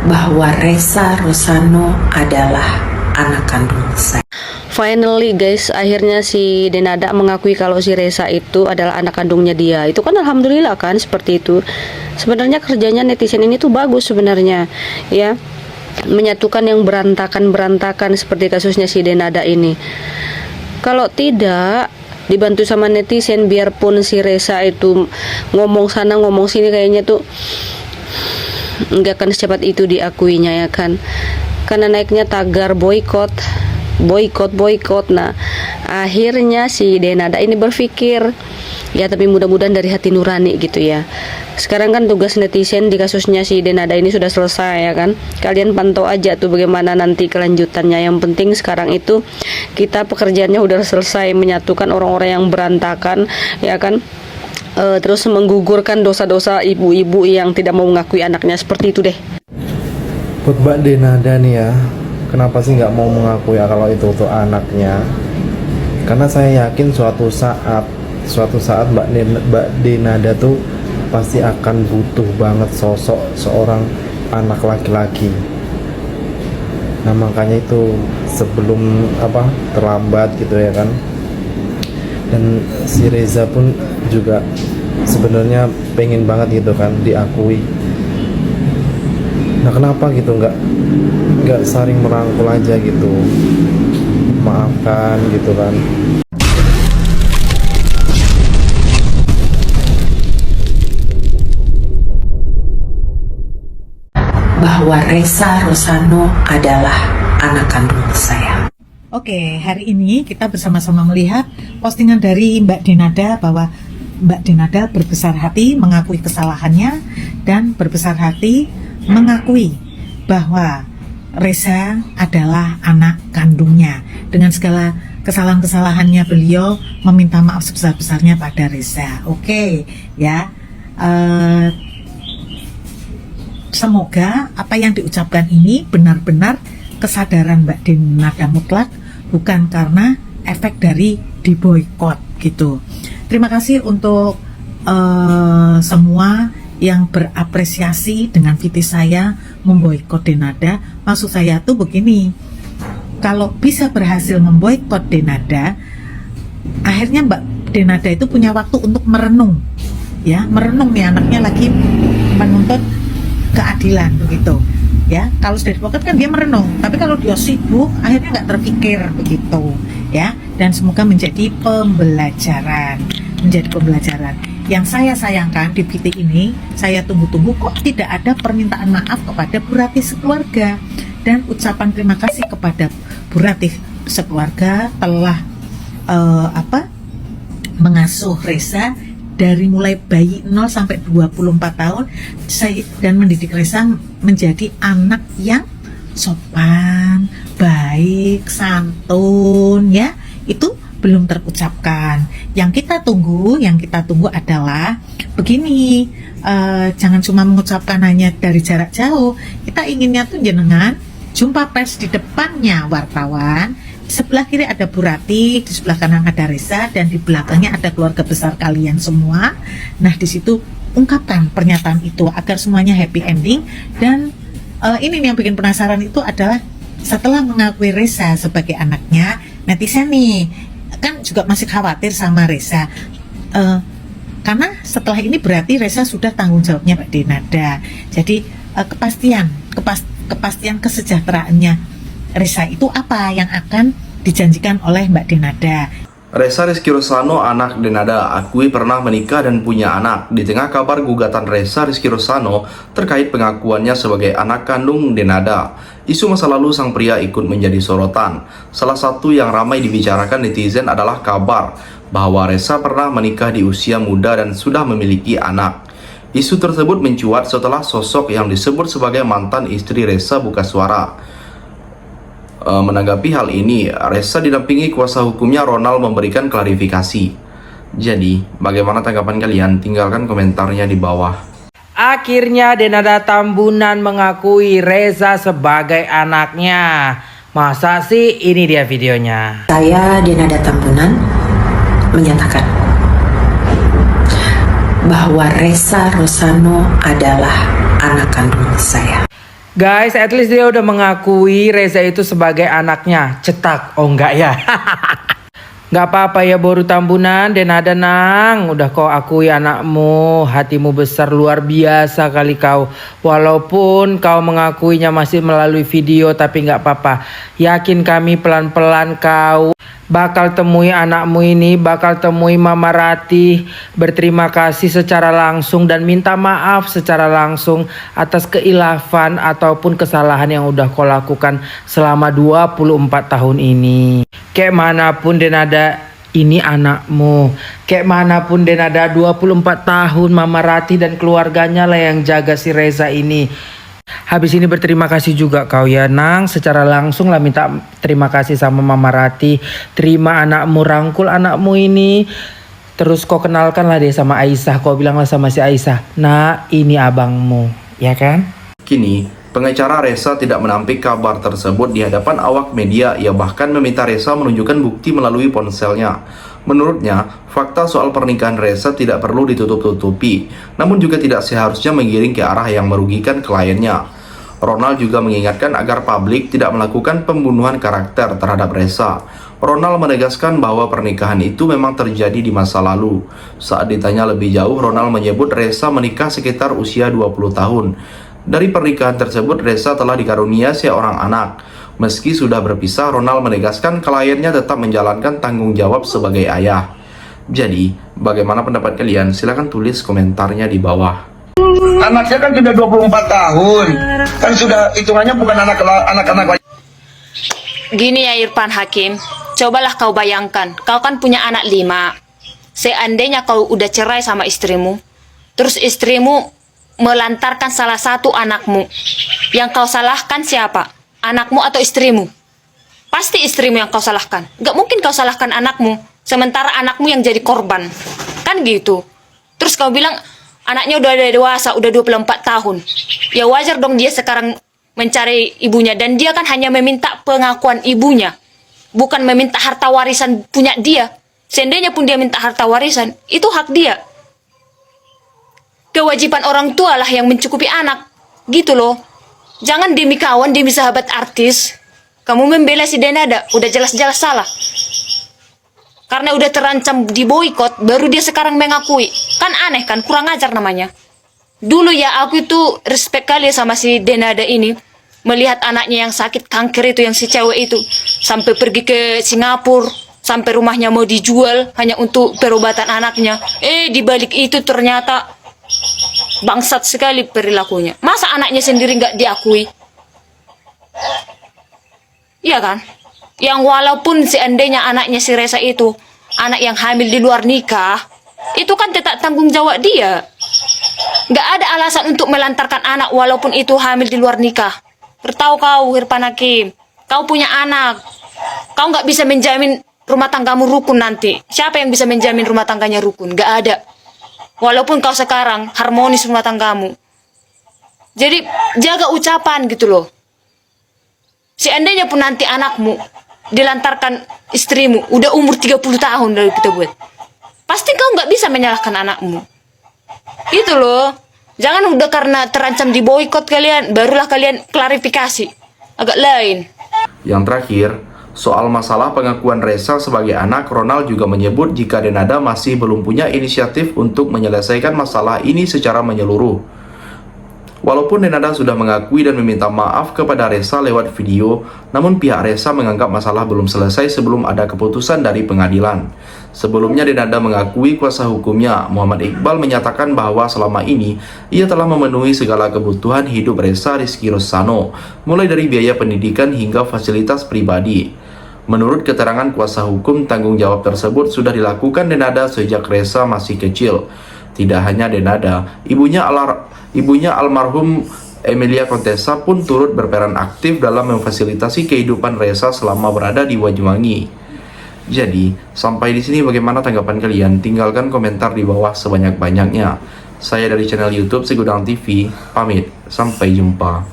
bahwa Reza Rosano adalah anak kandung saya. Finally guys, akhirnya si Denada mengakui kalau si Reza itu adalah anak kandungnya dia. Itu kan alhamdulillah kan seperti itu. Sebenarnya kerjanya netizen ini tuh bagus sebenarnya, ya. Menyatukan yang berantakan seperti kasusnya si Denada ini. Kalau tidak dibantu sama netizen, biarpun si Reza itu ngomong sana ngomong sini, kayaknya tuh nggak akan secepat itu diakuinya, ya kan. Karena naiknya tagar boykot. Nah, akhirnya si Denada ini berpikir, ya tapi mudah-mudahan dari hati nurani gitu ya. Sekarang kan tugas netizen di kasusnya si Denada ini sudah selesai, ya kan. Kalian pantau aja tuh bagaimana nanti kelanjutannya. Yang penting sekarang itu kita pekerjaannya udah selesai, menyatukan orang-orang yang berantakan, ya kan. Terus menggugurkan dosa-dosa ibu-ibu yang tidak mau mengakui anaknya, seperti itu deh. Buat Mbak Denada nih ya, kenapa sih nggak mau mengakui ya kalau itu tuh anaknya? Karena saya yakin suatu saat Mbak Denada tuh pasti akan butuh banget sosok seorang anak laki-laki. Nah makanya itu sebelum terlambat gitu ya kan. Dan si Reza pun juga sebenarnya pengen banget gitu kan diakui. Nah kenapa gitu nggak saling merangkul aja gitu, maafkan gitu kan. Bahwa Reza Rosano adalah anak kandung saya. Oke, hari ini kita bersama-sama melihat postingan dari Mbak Denada bahwa Mbak Denada berbesar hati mengakui kesalahannya dan berbesar hati mengakui bahwa Reza adalah anak kandungnya. Dengan segala kesalahan-kesalahannya, beliau meminta maaf sebesar-besarnya pada Reza. Oke, ya. Semoga apa yang diucapkan ini benar-benar kesadaran Mbak Denada mutlak, bukan karena efek dari diboykot gitu. Terima kasih untuk semua yang berapresiasi dengan video saya memboikot Denada. Maksud saya tuh begini, kalau bisa berhasil memboikot Denada, akhirnya Mbak Denada itu punya waktu untuk merenung, ya, merenung nih anaknya lagi menuntut keadilan begitu, ya. Kalau sudah diboikot kan dia merenung, tapi kalau dia sibuk akhirnya nggak terpikir begitu, ya. Dan semoga menjadi pembelajaran. Yang saya sayangkan di PT ini, saya tunggu-tunggu kok tidak ada permintaan maaf kepada Bu Ratih sekeluarga dan ucapan terima kasih kepada Bu Ratih sekeluarga telah mengasuh Reza dari mulai bayi 0 sampai 24 tahun dan mendidik Reza menjadi anak yang sopan, baik, santun, ya. Itu belum terucapkan. Yang kita tunggu adalah begini, jangan cuma mengucapkan hanya dari jarak jauh. Kita inginnya tuh jenengan jumpa pers di depannya wartawan. Sebelah kiri ada Bu Ratih, di sebelah kanan ada Reza, dan di belakangnya ada keluarga besar kalian semua. Nah di situ ungkapkan pernyataan itu agar semuanya happy ending. Dan ini yang bikin penasaran itu adalah setelah mengakui Reza sebagai anaknya, netizen nih kan juga masih khawatir sama Reza, karena setelah ini berarti Reza sudah tanggung jawabnya Mbak Denada. Jadi kepastian kesejahteraannya Reza itu apa yang akan dijanjikan oleh Mbak Denada. Reza Rizky Rosano, anak Denada, akui pernah menikah dan punya anak. Di tengah kabar gugatan Reza Rizky Rosano terkait pengakuannya sebagai anak kandung Denada, isu masa lalu sang pria ikut menjadi sorotan. Salah satu yang ramai dibicarakan netizen adalah kabar bahwa Reza pernah menikah di usia muda dan sudah memiliki anak. Isu tersebut mencuat setelah sosok yang disebut sebagai mantan istri Reza buka suara. Menanggapi hal ini, Reza didampingi kuasa hukumnya Ronald memberikan klarifikasi. Jadi, bagaimana tanggapan kalian? Tinggalkan komentarnya di bawah. Akhirnya Denada Tambunan mengakui Reza sebagai anaknya. Masa sih? Ini dia videonya. Saya Denada Tambunan menyatakan bahwa Reza Rosano adalah anak kandung saya. Guys, at least dia udah mengakui Reza itu sebagai anaknya. Cetak, oh enggak ya? Gak apa-apa ya Boru Tambunan, Denada nang. Udah kau akui anakmu, hatimu besar luar biasa kali kau. Walaupun kau mengakuinya masih melalui video, tapi gak apa-apa. Yakin kami pelan-pelan kau bakal temui anakmu ini, bakal temui Mama Ratih, berterima kasih secara langsung dan minta maaf secara langsung atas keilafan ataupun kesalahan yang udah kau lakukan selama 24 tahun ini. Kayak manapun Denada, ini anakmu. Kayak manapun Denada, 24 tahun Mama Ratih dan keluarganya lah yang jaga si Reza ini. Habis ini berterima kasih juga kau ya Nang, secara langsung lah minta terima kasih sama Mama Ratih. Terima anakmu, rangkul anakmu ini. Terus kau kenalkan lah deh sama Aisyah. Kau bilang lah sama si Aisyah, nah ini abangmu, ya kan? Kini, pengacara Reza tidak menampik kabar tersebut di hadapan awak media. Ia bahkan meminta Reza menunjukkan bukti melalui ponselnya. Menurutnya, fakta soal pernikahan Reza tidak perlu ditutup-tutupi, namun juga tidak seharusnya menggiring ke arah yang merugikan kliennya. Ronald juga mengingatkan agar publik tidak melakukan pembunuhan karakter terhadap Reza. Ronald menegaskan bahwa pernikahan itu memang terjadi di masa lalu. Saat ditanya lebih jauh, Ronald menyebut Reza menikah sekitar usia 20 tahun. Dari pernikahan tersebut, Reza telah dikarunia seorang anak. Meski sudah berpisah, Ronald menegaskan kliennya tetap menjalankan tanggung jawab sebagai ayah. Jadi, bagaimana pendapat kalian? Silahkan tulis komentarnya di bawah. Anaknya kan sudah 24 tahun. Kan sudah hitungannya bukan anak-anak. Gini ya Irfan Hakim, cobalah kau bayangkan, kau kan punya anak 5. Seandainya kau udah cerai sama istrimu, terus istrimu melantarkan salah satu anakmu, yang kau salahkan siapa? Anakmu atau istrimu? Pasti istrimu yang kau salahkan. Gak mungkin kau salahkan anakmu, sementara anakmu yang jadi korban. Kan gitu. Terus kau bilang, anaknya udah dewasa, udah 24 tahun. Ya wajar dong dia sekarang mencari ibunya. Dan dia kan hanya meminta pengakuan ibunya, bukan meminta harta warisan punya dia. Seandainya pun dia minta harta warisan, itu hak dia. Kewajiban orang tua lah yang mencukupi anak. Gitu loh. Jangan demi kawan, demi sahabat artis, kamu membela si Denada. Udah jelas-jelas salah. Karena udah terancam di boykot, baru dia sekarang mengakui. Kan aneh kan, kurang ajar namanya. Dulu ya aku itu respect kali sama si Denada ini. Melihat anaknya yang sakit kanker itu, yang si cewek itu. Sampai pergi ke Singapura, sampai rumahnya mau dijual hanya untuk perobatan anaknya. Di balik itu ternyata bangsat sekali perilakunya. Masa anaknya sendiri nggak diakui? Iya kan? Yang walaupun seandainya anaknya si Reza itu anak yang hamil di luar nikah, itu kan tetap tanggung jawab dia. Nggak ada alasan untuk melantarkan anak walaupun itu hamil di luar nikah. Bertahu kau Irfan Hakim, kau punya anak, kau nggak bisa menjamin rumah tanggamu rukun nanti. Siapa yang bisa menjamin rumah tangganya rukun? Nggak ada. Walaupun kau sekarang harmonis rumah tanggamu. Jadi jaga ucapan gitu loh. Seandainya pun nanti anakmu dilantarkan istrimu, udah umur 30 tahun dari kita buat, pasti kau nggak bisa menyalahkan anakmu. Gitu loh. Jangan udah karena terancam di boykot kalian, barulah kalian klarifikasi. Agak lain. Yang terakhir, soal masalah pengakuan Reza sebagai anak, Ronald juga menyebut jika Denada masih belum punya inisiatif untuk menyelesaikan masalah ini secara menyeluruh. Walaupun Denada sudah mengakui dan meminta maaf kepada Reza lewat video, namun pihak Reza menganggap masalah belum selesai sebelum ada keputusan dari pengadilan. Sebelumnya Denada mengakui kuasa hukumnya, Muhammad Iqbal, menyatakan bahwa selama ini ia telah memenuhi segala kebutuhan hidup Reza Rizky Rosano, mulai dari biaya pendidikan hingga fasilitas pribadi. Menurut keterangan kuasa hukum, tanggung jawab tersebut sudah dilakukan Denada sejak Reza masih kecil. Tidak hanya Denada, ibunya almarhum Emilia Contessa pun turut berperan aktif dalam memfasilitasi kehidupan Reza selama berada di Banyuwangi. Jadi, sampai di sini bagaimana tanggapan kalian? Tinggalkan komentar di bawah sebanyak-banyaknya. Saya dari channel YouTube Segudang TV, pamit. Sampai jumpa.